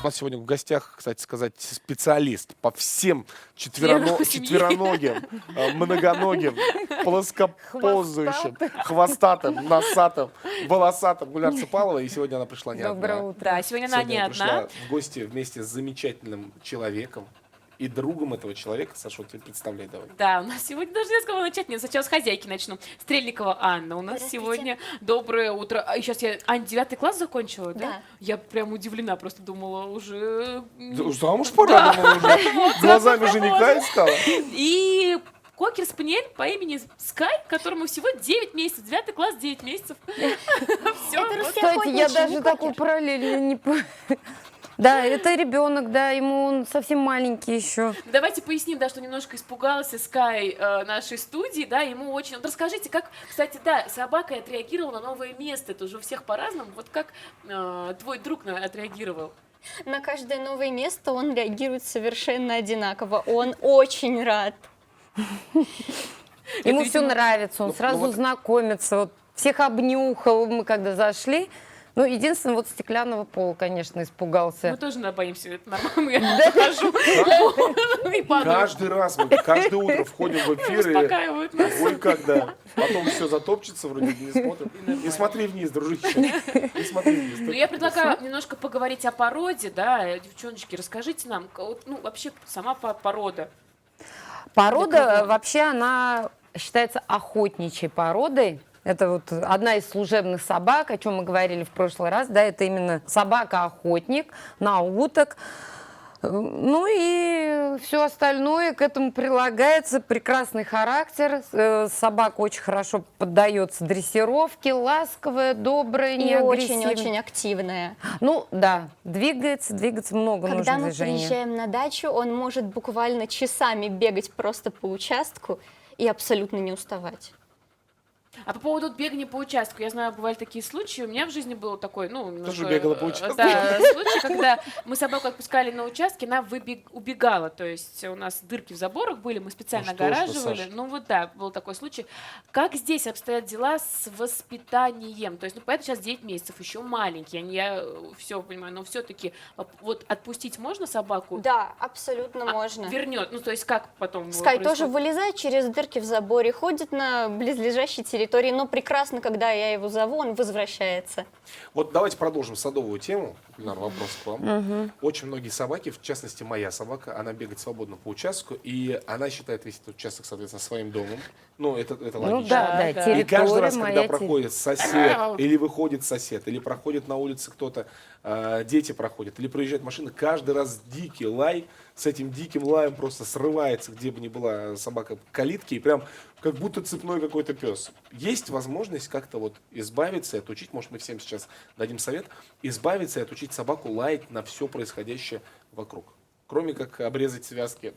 У нас сегодня в гостях, кстати сказать, специалист по всем четвероногим, многоногим, плоскоползающим, хвостатым, носатым, волосатым Гульнара Цыпалова. И сегодня она пришла не одна. Доброе утро. Да, сегодня она не Сегодня она одна. пришла в гости вместе с замечательным человеком и другом этого человека. Саша, вот ты представляй давай. Да, у нас сегодня даже не с кого начать. Нет, сначала с хозяйки начну. Стрельникова Анна. У нас сегодня доброе утро. А сейчас я, Ань, 9 класс закончила, да? Да. Я прям удивлена, просто думала уже... Замуж пора, думала, уже. Глазами жениха искала. И кокер спаниель по имени Скай, которому всего 9 месяцев. 9 класс, 9 месяцев. Все. Кстати, я даже такую параллель не... Да, это ребенок, да, ему он совсем маленький еще. Давайте поясним, да, что немножко испугался Скай нашей студии, да, ему очень... Вот расскажите, как, кстати, да, собака отреагировала на новое место, это уже у всех по-разному, вот как твой друг отреагировал? На каждое новое место он реагирует совершенно одинаково. Он очень рад. Ему все нравится, он сразу знакомится, вот всех обнюхал, мы когда зашли. Ну, единственное, вот стеклянного пола, конечно, испугался. Мы тоже боимся, это нормально, я хожу и падаю. Каждый раз, мы каждое утро входим в эфир Успокаивают нас. ой, когда. Потом все затопчется, вроде не смотрим. Не смотри вниз, дружище. Не смотри вниз. Ну, я предлагаю немножко поговорить о породе, да, девчоночки, расскажите нам, ну, вообще сама порода. Порода, вообще, она считается охотничьей породой. Это вот одна из служебных собак, о чем мы говорили в прошлый раз, да, это именно собака-охотник на уток. Ну и все остальное к этому прилагается. Прекрасный характер. Собака очень хорошо поддается дрессировке, ласковая, добрая, не И агрессивная. очень-очень активная. Ну да, двигаться много Когда нужно мы движения. приезжаем на дачу, он может буквально часами бегать просто по участку и абсолютно не уставать. А по поводу бегания по участку, я знаю, бывали такие случаи, у меня в жизни был такой, ну, немножко, бегала по участку? Да, случай, когда мы собаку отпускали на участке, она убегала, то есть у нас дырки в заборах были, мы специально Ну что ж вы, огораживали, Саша. ну вот да, был такой случай. Как здесь обстоят дела с воспитанием? То есть, ну, поэтому сейчас 9 месяцев, еще маленький, я все понимаю, но все-таки вот отпустить можно собаку? Да, абсолютно можно. Вернет, ну, то есть как потом Скай происходит? тоже вылезает через дырки в заборе, ходит на близлежащей территории, но прекрасно, когда я его зову, он возвращается. Вот давайте продолжим садовую тему. Гульнар, вопрос к вам. Очень многие собаки, в частности моя собака, она бегает свободно по участку, и она считает весь этот участок, соответственно, своим домом. Ну, это логично. Ну да, Да. территория И каждый раз, моя, когда проходит сосед, или выходит сосед, или проходит на улице кто-то, дети проходят, или проезжает машина, каждый раз дикий лай, с этим диким лаем просто срывается, где бы ни была собака, к калитке, и прям как будто цепной какой-то пес. Есть возможность как-то вот избавиться и отучить, может, мы всем сейчас дадим совет, избавиться и отучить собаку лаять на все происходящее вокруг. Кроме как обрезать связки.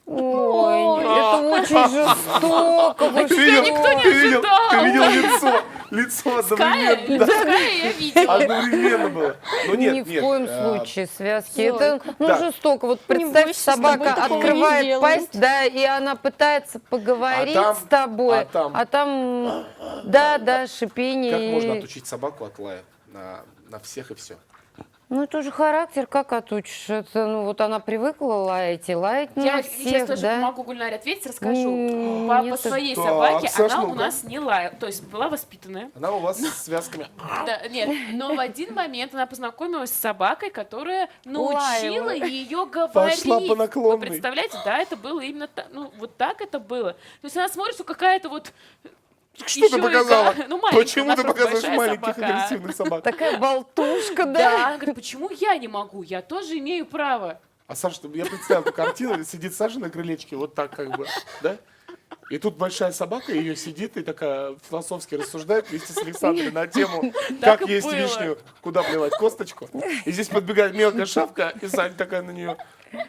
Ой, это очень жестоко. Вы Ты что? видел лицо одновременно. Да. Скай я видела. Одновременно было. Но Ни нет, в нет. коем случае связки. Зойка. Это Да. жестоко. Вот представь, бойся, с тобой собака такого не открывает сделают. пасть, да, и она пытается поговорить А там- с тобой, а там- да, шипение. Как можно отучить собаку от лая на всех и все? Ну, это же характер, как отучишь? Это, ну, вот она привыкла лаять и лаять на Я всех, сейчас тоже да? помогу Гульнаре ответить, расскажу. Нет, По своей так, собаке Саш, она у ну-ка. нас не лаяла, то есть была воспитанная. Она у вас с связками. Да, нет, но в один момент она познакомилась с собакой, которая научила Лаяла. ее говорить. Пошла по Вы наклонной. представляете, да, это было именно так, ну вот так это было. То есть она смотрит, что какая-то вот Что ты ещё показала? ну, маленькая, Почему у нас ты просто показываешь большая маленьких собака. агрессивных собак? Такая болтушка, Да, да? она говорит, почему я не могу? Я тоже имею право. А Саша, я представил эту картину, сидит Саша на крылечке, вот так как бы, да? И тут большая собака, ее сидит и такая философски рассуждает вместе с Александрой на тему, как и есть было. вишню, куда плевать косточку. И здесь подбегает мелкая шавка, и Саня такая на нее,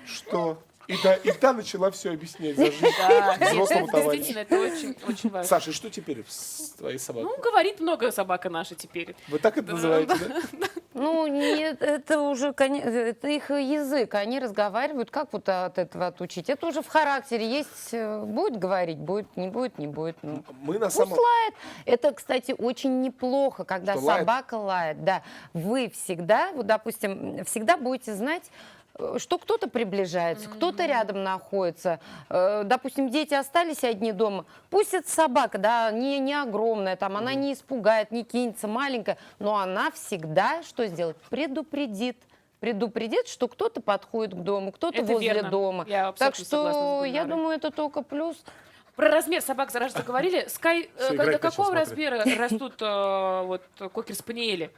что? И та начала все объяснять за жизнь Да, нет, взрослому это товарищу. действительно, это очень, очень важно. Саша, и что теперь с твоей собакой? Ну, говорит много собака наша теперь. Вы так это называете, да? Ну, нет, это уже, это их язык, они разговаривают, как вот от этого отучить? Это уже в характере есть, будет говорить, будет, не будет, не будет. Ну. Мы на Пусть самом... лает. Это, кстати, очень неплохо, когда Что лает? собака лает. Да, вы всегда, вот, допустим, всегда будете знать, что кто-то приближается, кто-то рядом находится. Допустим, дети остались одни дома. Пусть это собака, да, не огромная, там, она не испугает, не кинется, маленькая, но она всегда что сделает? Предупредит, что кто-то подходит к дому, кто-то Это возле верно. дома. Я Так абсолютно согласна с что, я Гульнарой. думаю, это только плюс. Про размер собак заранее говорили. Скай, Всё, до играть начал, какого смотри. размера растут вот кокер-спаниели?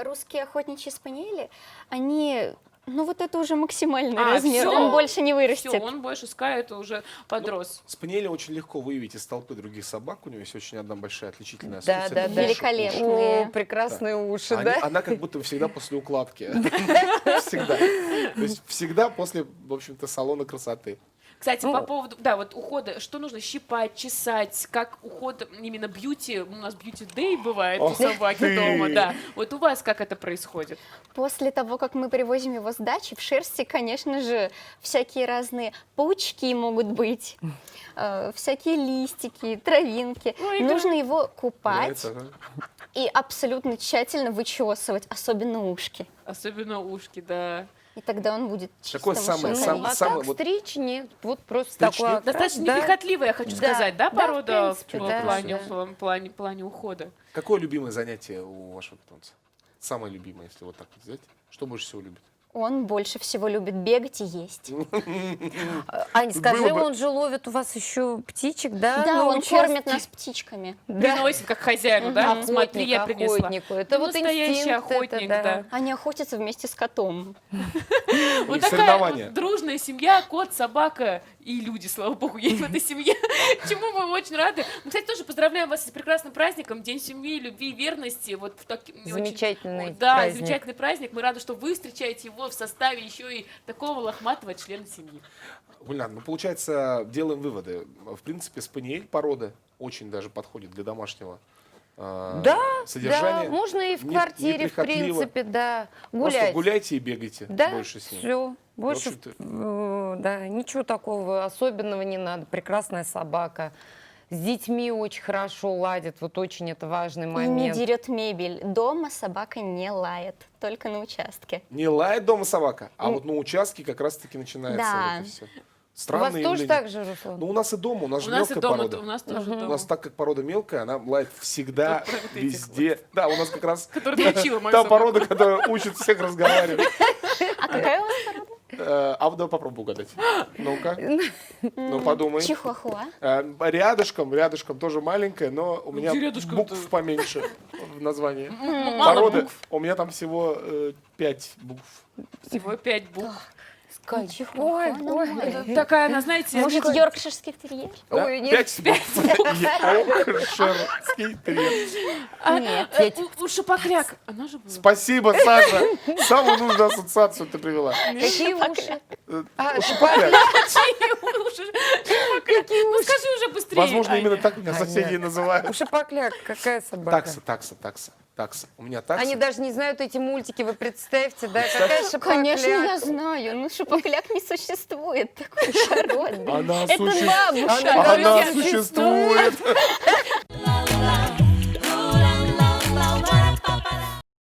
Русские охотничьи спаниели, они, ну вот это уже максимальный А, размер, всё? он больше не вырастет. Все, он больше Скай, это уже подрос. Спаниеля очень легко выявить из толпы других собак. У него есть очень одна большая отличительная Да, особенность. да, это да. уши. Великолепные. О, прекрасные уши, Они- да? Она как будто всегда после укладки. Всегда. То есть всегда после, в общем-то, салона красоты. Кстати, Ну. по поводу, да, вот ухода, что нужно щипать, чесать, как уход именно бьюти, у нас бьюти-дэй бывает у Ох собаки ты! дома, да. Вот у вас как это происходит? После того, как мы привозим его с дачи, в шерсти, конечно же, всякие разные паучки могут быть, всякие листики, травинки. Ой, да. Нужно его купать Нравится, да? и абсолютно тщательно вычесывать, особенно ушки. Особенно ушки, да. И тогда он будет чистым. Какое самое- и Ну, сам- а самое так вот- стричь нет, вот просто Стричь такой нет? окрас, Достаточно да. неприхотливая, я хочу Да, сказать, да, да, порода в принципе, в да, плане, да. плане ухода? Какое любимое занятие у вашего питомца? Самое любимое, если вот так вот взять. Что больше всего любит? Он больше всего любит бегать и есть. Ань, скажи, Было бы- он же ловит у вас еще птичек, да? Да, на он участке? кормит нас птичками. Да. Приносит как хозяину, да? Смотри, я принесла. Охотнику. Это Ну, вот настоящий инстинкт, это охотник, да. Они охотятся вместе с котом. Вот них такая соревнования. вот дружная семья, кот, собака и люди, слава богу, есть в этой семье, чему мы очень рады. Мы, кстати, тоже поздравляем вас с прекрасным праздником, День семьи, любви и верности. Вот в Замечательный да, праздник. замечательный праздник. Мы рады, что вы встречаете его в составе еще и такого лохматого члена семьи. Гульнар, ну, получается, делаем выводы. В принципе, спаниель породы очень даже подходит для домашнего Да, содержания. да, можно и в Не- квартире, в неприхотливо. принципе, да, Просто гулять. гуляйте и бегайте Да, больше с ним. все. Больше, общем-то- да, ничего такого особенного не надо. Прекрасная собака. С детьми очень хорошо ладит, вот очень это важный И не момент. дерет мебель. Дома собака не лает, только на участке. Не лает дома собака, а вот на участке как раз-таки начинается Да. вот это все. У вас Странное тоже явление. так же, Руслан? Ну, у нас и дома, у нас У же нас и мелкая дома, порода. у нас тоже У дома. нас так как порода мелкая, она лает всегда, Только про этих везде. Да, у нас как раз Который научила мою та собаку. порода, которая учит всех разговаривать. А какая у вас порода? А давай попробуй угадать. Ну-ка. Ну, подумай. Чихуахуа. Рядышком тоже маленькая, но у меня где рядышком-то? букв поменьше в названии. Мало Породы, букв. у меня там всего 5 букв. Всего 5 букв. Чихуахуа, Ой, ну, ой. ладно. Такая, она, знаете, Может, йоркширский терьер? Да? Ой, нет, 5 букв. Йоркширский терьер. Нет, я у Шапокляк. Она же была. Спасибо, Саша. Самую нужную ассоциацию ты привела. какие уши? А, Шапокляк. Чьи уши? Шапокляк. Ну скажи уже быстрее. Возможно, Аня. именно так меня соседи и называют. Шапокляк, какая собака? Такса. У меня такса. Они даже не знают эти мультики, вы представьте, да? Какая шапокляк? Конечно, я знаю. Ну, шапокляк не существует такой породы. Она Это существует. бабушка. Она Она существует. существует.